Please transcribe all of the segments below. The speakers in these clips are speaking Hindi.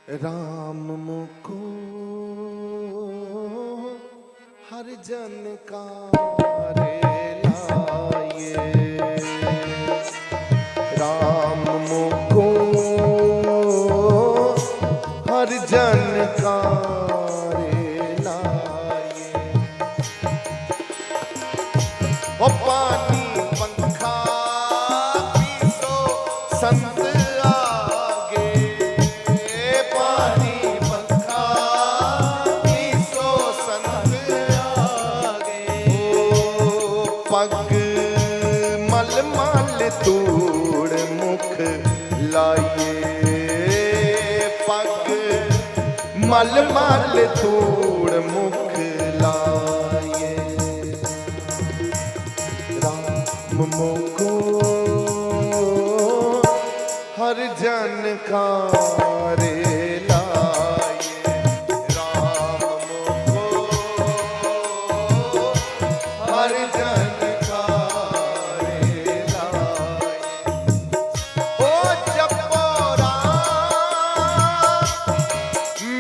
राम मुको हर जन का रे लाए, राम मुको हर जन का रे लाए। ओ पानी पंखा पीसो संत पग मल मल तूड़ मुख लाइए, पग मल मल तूड़ मुख लाइए। राम मुको हर जन का रे लाइए, राम मुको हर जन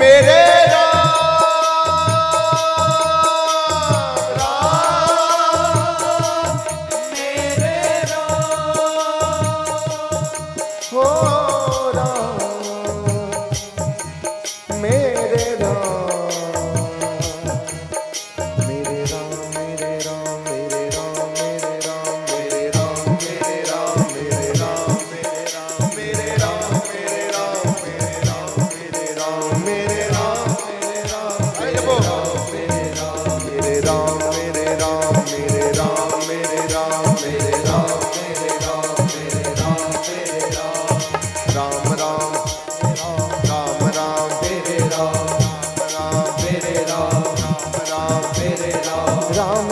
मेरे राम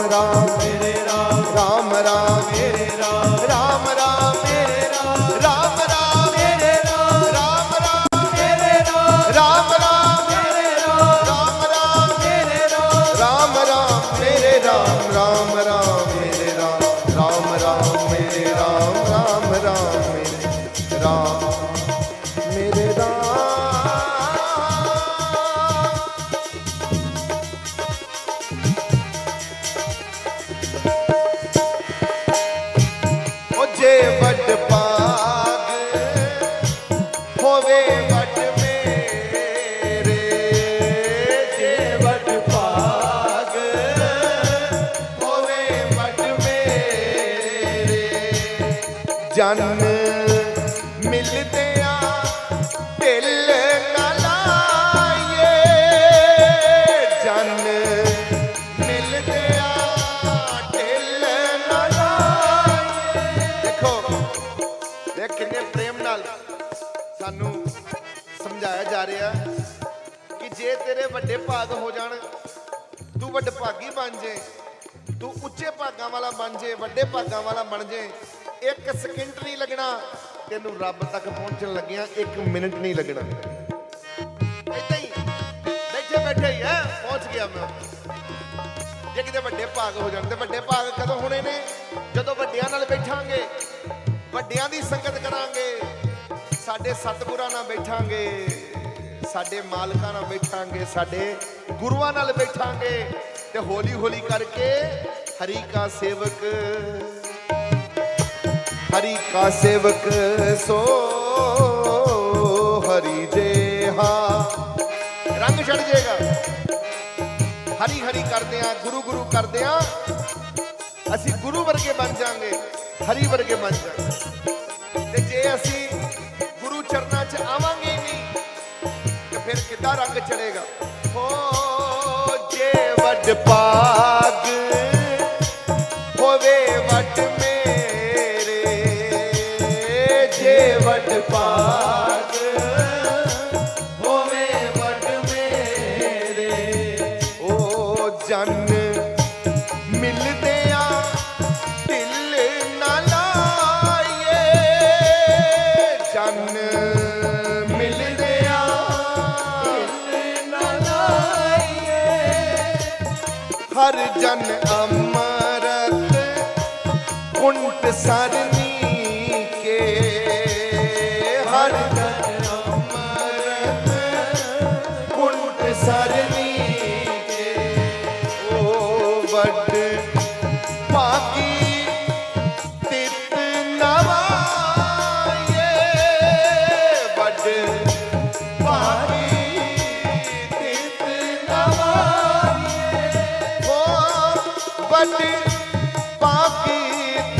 राम मेरे राम, राम राम मेरे राम, राम राम मेरे राम, राम राम मेरे राम, राम राम मेरे राम, राम राम मेरे राम, राम राम मेरे राम, राम राम मेरे राम, राम राम मेरे राम, राम राम मेरे राम, राम राम मेरे राम, मेरे राम। जे वड पाग होवे वड मेरे, जे वड पाग होवे वड मेरे, जन मिलदिया ढिल ना लाइए, जन मिलदिया ढिल ना किन्ने प्रेम नाल सानू समझाया जा रहा कि जे तेरे वड्डे भाग हो जान, तू वड्डभागी बन जे, तू उच्चे भागां वाला बन जे, वड्डे भागां वाला बन जे, एक सेकंड नहीं लगना तेनू रब तक पहुंचन लगिया, 1 मिनट नहीं लगना। ऐदां ही बैठे बैठे ही है पहुंच गया मैं। जे किते वड्डे भाग हो जान, ते वड्डे भाग कदों होने ने? जदों वड्डियां नाल बैठांगे, ਵੱਡਿਆਂ ਦੀ ਸੰਗਤ ਕਰਾਂਗੇ, ਸਾਡੇ ਸਤਿਗੁਰਾਂ ਨਾਲ ਬੈਠਾਂਗੇ, ਸਾਡੇ ਮਾਲਕਾਂ ਨਾਲ ਬੈਠਾਂਗੇ, ਸਾਡੇ ਗੁਰੂਆਂ ਨਾਲ ਬੈਠਾਂਗੇ, ਤੇ ਹੌਲੀ ਹੌਲੀ ਕਰਕੇ ਹਰੀ ਕਾ ਸੇਵਕ, ਹਰੀ ਕਾ ਸੇਵਕ ਸੋ ਹਰੀ ਜਿਹਾ ਰੰਗ ਛੜ ਜਾਏਗਾ। ਹਰੀ ਹਰੀ ਕਰਦੇ ਆ, ਗੁਰੂ ਗੁਰੂ ਕਰਦੇ ਆ, ਅਸੀਂ ਗੁਰੂ ਵਰਗੇ ਬਣ ਜਾਾਂਗੇ, हरी वर्गे बन जाए। जे असी गुरु चरणा च आवांगे नहीं तो फिर कितना रंग चढ़ेगा। हो जे वड पाग होवे वड मेरे, जे वड पाग होवे वड मेरे, ओ जन मिलदे हर जन अमरत कुंट सरनी के, हर जन अमरत सरनी के ओ बड़ पाकी तित नवाए बड़ पाकी तित नवाए ओ बड़ पाकी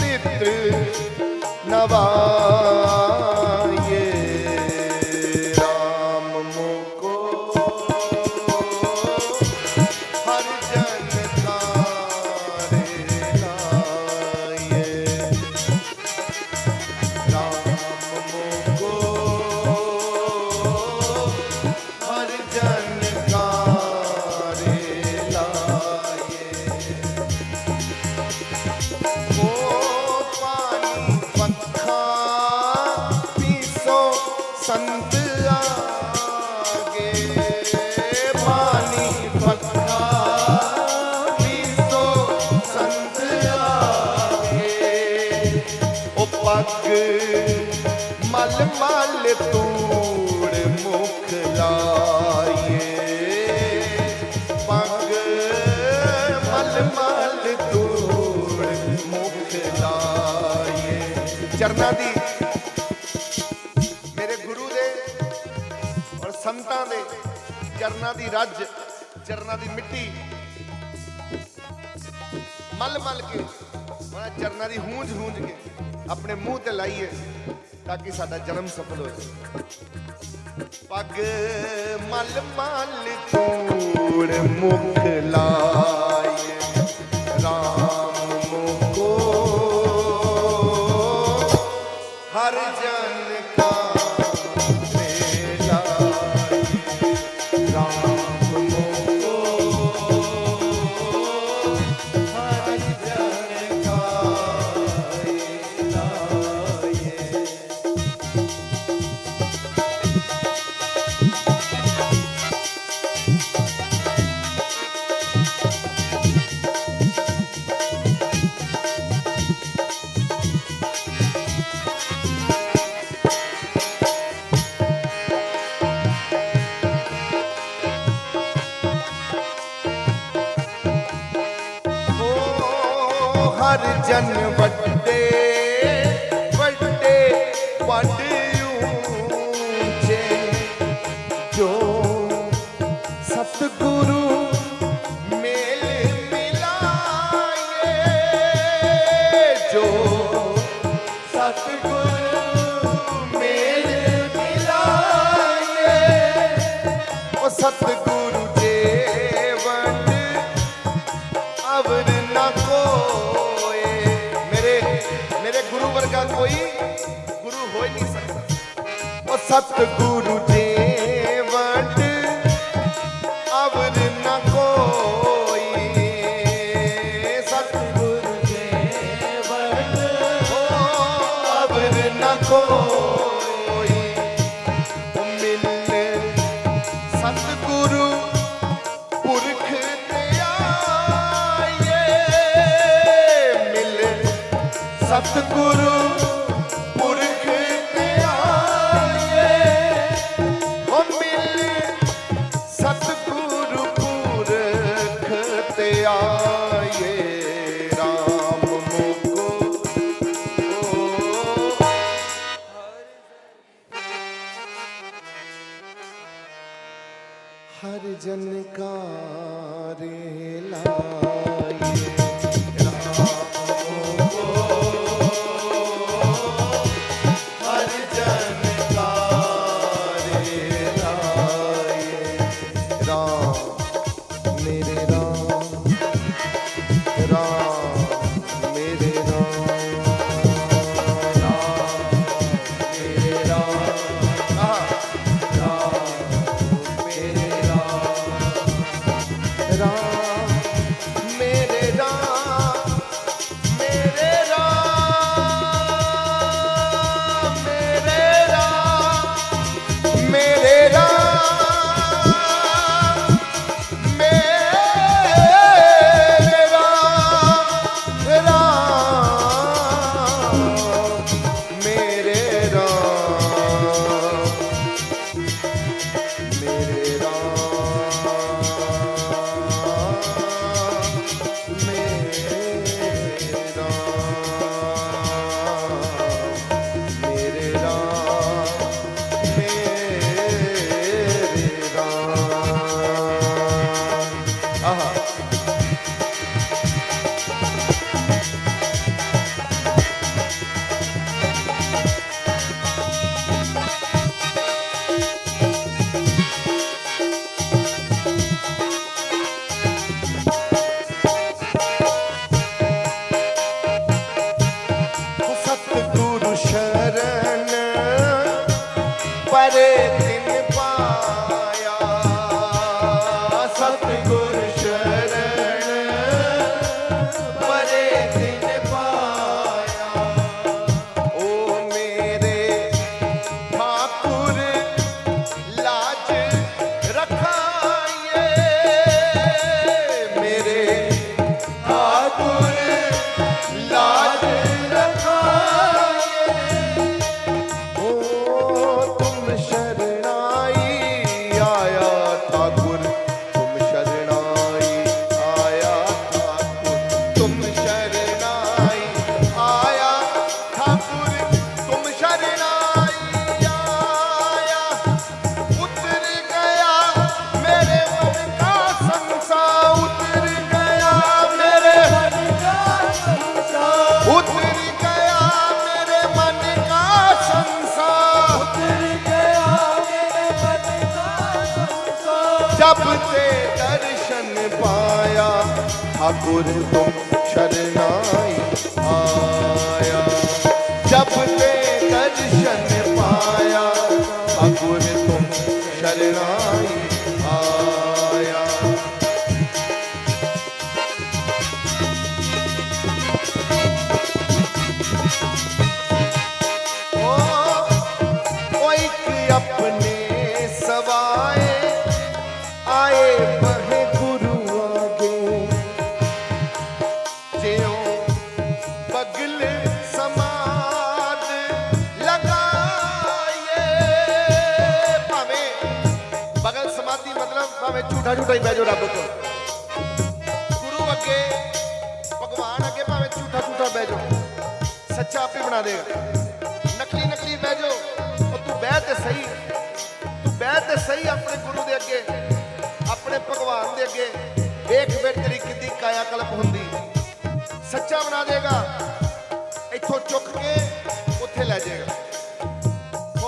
तित नवाए राम मुको हर जन तारे लाए राम मुको हर जन तारे लाए ओ पानी पत्खा पीसो संत आगे पानी पत्खा पीसो संत आगे ओ पग मल मल तूड़ मुख लाए पग मल मल तूड़ मुख लाए चरना दी मेरे गुरु दे और संतां दे चरना दी रज चरना दी मिट्टी मल मल के चरना दी हूंज हूंज के अपने मुंह ते लाइए ताकि साडा जन्म सफल हो जाए पग मल मल तूड़ मुख लाए राम मुको हर जन का लाए राम मुको हर जन का लाए हर जन वड्डे वड्डे वड ऊंचे जो सतगुरु मेल मिलाए जो सतगुरु मेल मिलाए ओ सतगुरु जेवण अवर न कोई मेरे गुरु वर्गा कोई गुरु हो ही नहीं सकता वो सतगुरु जेवण अवर न कोई सतगुरु जेवण अवर न कोई मिल सतगुरु पुरख ते आए मिल सतगुरु पुरख ते आए ओ मिल सतगुरु पुरख ते आए राम मुको हर जन का रे लाए हर जन का रे लाए राम मेरे राम राम मेरे राम राम मेरे राम राम मेरे राम राम जब ते दर्शन पाया ठाकुर तुम शरणाई आया। जब ते दर्शन पाया ठाकुर तुम शरणाई आया। ओ एक अपने सवाए आए बहे गुरु आगे ज्यों बगल समाद लगाए। भावे बगल समाधि मतलब भावे झूठा झूठा ही बह जाओ रब को गुरु अगे भगवान अगे भावे झूठा झूठा बह जाओ सच्चा आप ही बना देगा। नकली नकली बह जाओ तू बह ते सही, तू बह ते सही अपने गुरु दे अगे अपने भगवान दे अगे देख वे तेरी कितनी काया कल्प हुंदी सच्चा बना देगा। इथों चुक के उत्थे ले जाएगा। ओ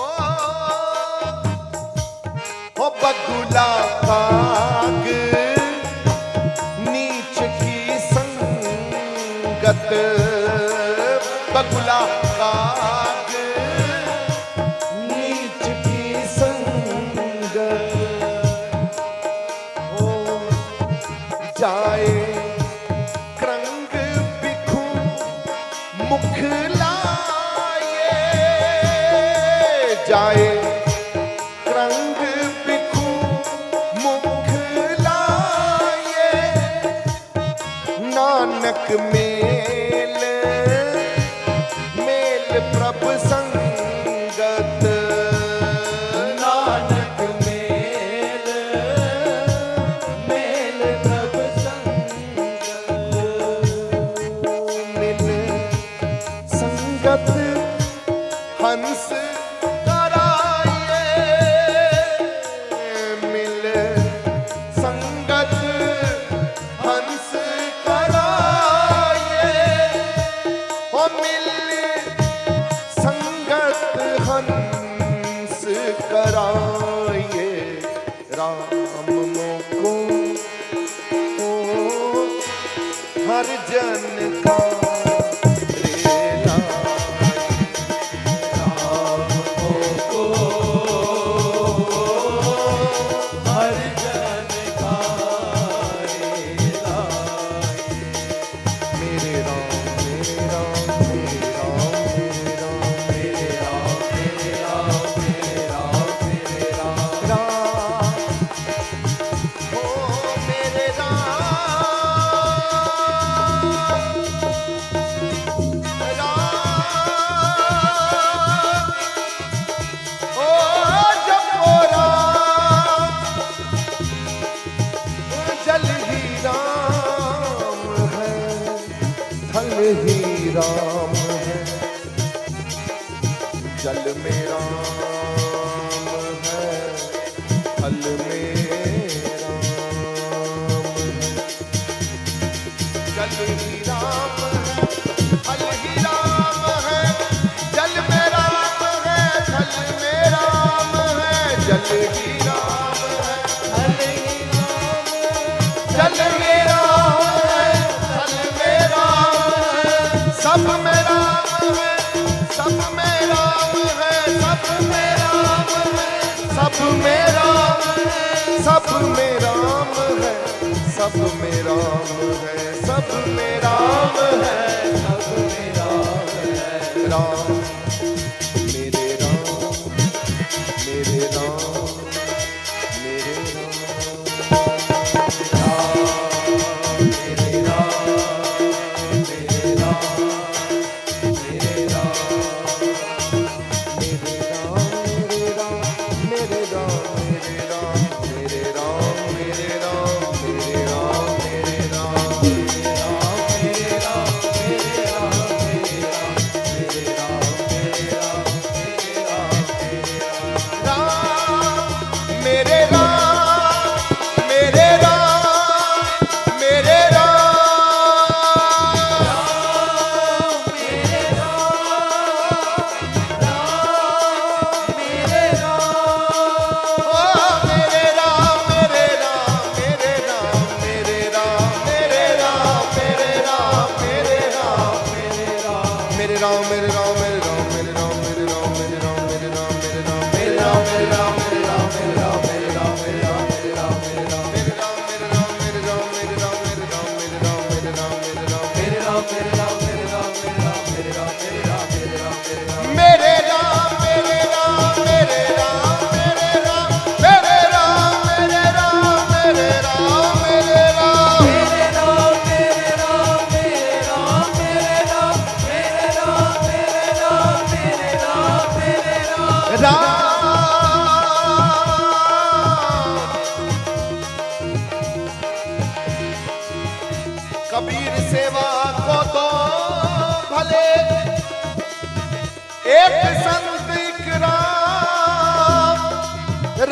बगुला काग नीच की संगत, बगुला काग नीच की संगत हो जाए क्रंग बिखू मुख लाए। जाए क्रंग बिखू मुख लाए। नानक मेल मेल प्रभ संगत। नानक मेल मेल प्रभ संगत। मिल संगत हंस कराए। मिल संगत हंस कराए। ओ मिल संगत हंस कराए। राम मोको हर जन का रेला। राम मोको हर जन का रेला। मेरे राम मेरे राम मेरे राम मेरे राम मेरे राम मेरे राम मेरे राम मेरे राम राम ओ मेरे राम राम ओ जपो राम जल ही राम है थल ही राम है। जल में राम है थल में राम है। जल ही राम है थल ही राम है। जल में राम है थल में राम है। जल ही राम है थल ही राम है। जल में राम है थल में राम है। सब में राम है सब में राम है। सब में राम है सब में राम है। सब में राम है सब में राम है। सब में राम है सब में राम है। राम मेरे राम मेरे राम मेरे राम। राम मेरे राम मेरे राम मेरे राम। मेरे राम मेरे राम मेरे राम मेरे राम मेरे राम मेरे राम मेरे राम मेरे राम मेरे राम मेरे राम मेरे राम मेरे राम मेरे राम मेरे राम मेरे राम मेरे राम मेरे राम मेरे राम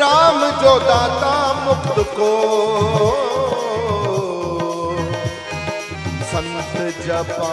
राम जो दाता मुक्त को, संत जपा